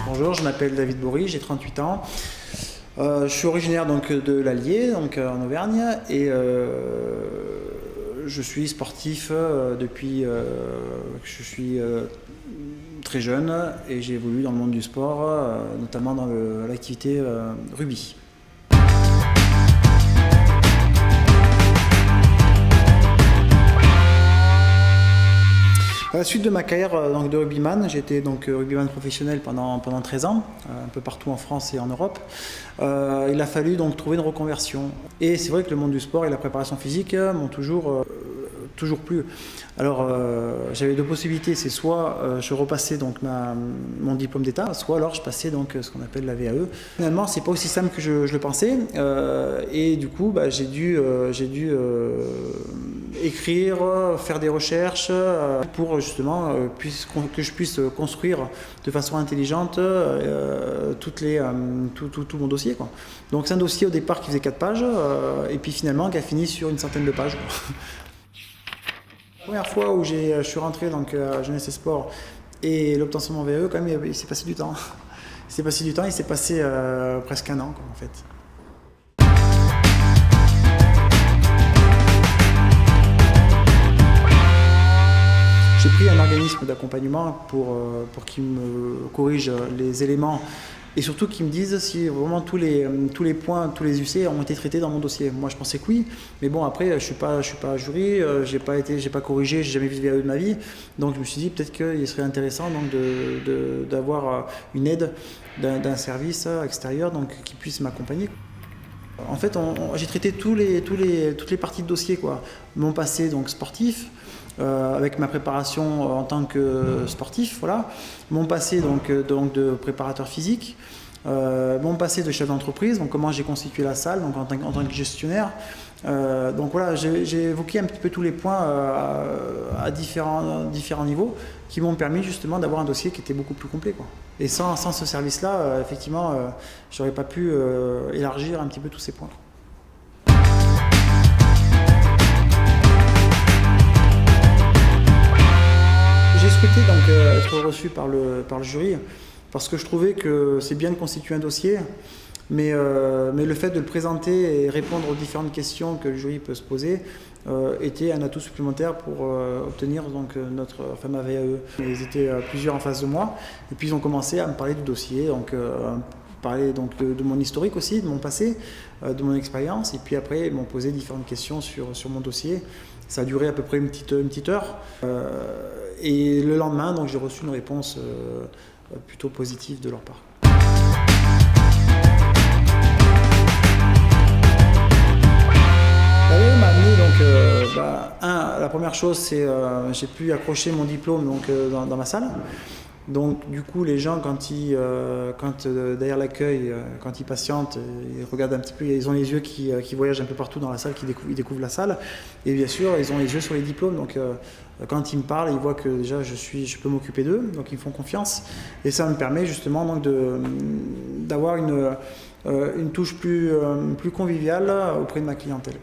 Bonjour, je m'appelle David Bory, j'ai 38 ans. Je suis originaire donc, de l'Allier, donc, en Auvergne, et je suis sportif depuis que je suis très jeune, et j'ai évolué dans le monde du sport, notamment dans l'activité rugby. À la suite de ma carrière donc, de rugbyman, j'ai été donc, rugbyman professionnel pendant 13 ans, un peu partout en France et en Europe. Il a fallu donc trouver une reconversion. Et c'est vrai que le monde du sport et la préparation physique m'ont toujours plu. Alors j'avais deux possibilités, c'est soit je repassais donc mon diplôme d'état, soit alors je passais donc ce qu'on appelle la VAE. Finalement c'est pas aussi simple que je le pensais, et du coup j'ai dû écrire, faire des recherches pour justement que je puisse construire de façon intelligente tout mon dossier, quoi. Donc c'est un dossier au départ qui faisait 4 pages et puis finalement qui a fini sur une centaine de pages. La première fois où je suis rentré donc, à Jeunesse et Sport et l'obtention de mon VAE, quand même il s'est passé du temps. Il s'est passé presque un an, quoi, en fait. J'ai pris un organisme d'accompagnement pour qu'il me corrige les éléments et surtout qu'ils me disent si vraiment tous les points, tous les UC ont été traités dans mon dossier. Moi je pensais que oui, mais bon après je suis pas jury, j'ai pas corrigé, j'ai jamais vu de VAE de ma vie, donc je me suis dit peut-être qu'il serait intéressant donc d'avoir une aide d'un service extérieur donc qui puisse m'accompagner. En fait, j'ai traité toutes les parties de dossier, quoi. Mon passé donc sportif, avec ma préparation en tant que sportif, voilà. Mon passé donc de préparateur physique, mon passé de chef d'entreprise, donc comment j'ai constitué la salle, donc en tant que gestionnaire. Donc voilà, j'ai évoqué un petit peu tous les points à différents niveaux qui m'ont permis justement d'avoir un dossier qui était beaucoup plus complet, quoi. Et sans ce service-là, effectivement, j'aurais pas pu élargir un petit peu tous ces points. J'ai souhaité donc être reçu par le jury parce que je trouvais que c'est bien de constituer un dossier, mais le fait de le présenter et répondre aux différentes questions que le jury peut se poser était un atout supplémentaire pour obtenir donc, ma VAE. Ils étaient plusieurs en face de moi et puis ils ont commencé à me parler du dossier, donc parler donc, de mon historique aussi, de mon passé, de mon expérience, et puis après ils m'ont posé différentes questions sur mon dossier. Ça a duré à peu près une petite heure et le lendemain donc, j'ai reçu une réponse plutôt positive de leur part. La première chose, c'est j'ai pu accrocher mon diplôme donc, dans ma salle. Donc du coup, les gens, quand derrière l'accueil, quand ils patientent, ils regardent un petit peu, ils ont les yeux qui voyagent un peu partout dans la salle, ils découvrent la salle. Et bien sûr, ils ont les yeux sur les diplômes. Donc quand ils me parlent, ils voient que déjà je peux m'occuper d'eux, donc ils me font confiance. Et ça me permet justement donc, d'avoir une touche plus conviviale auprès de ma clientèle.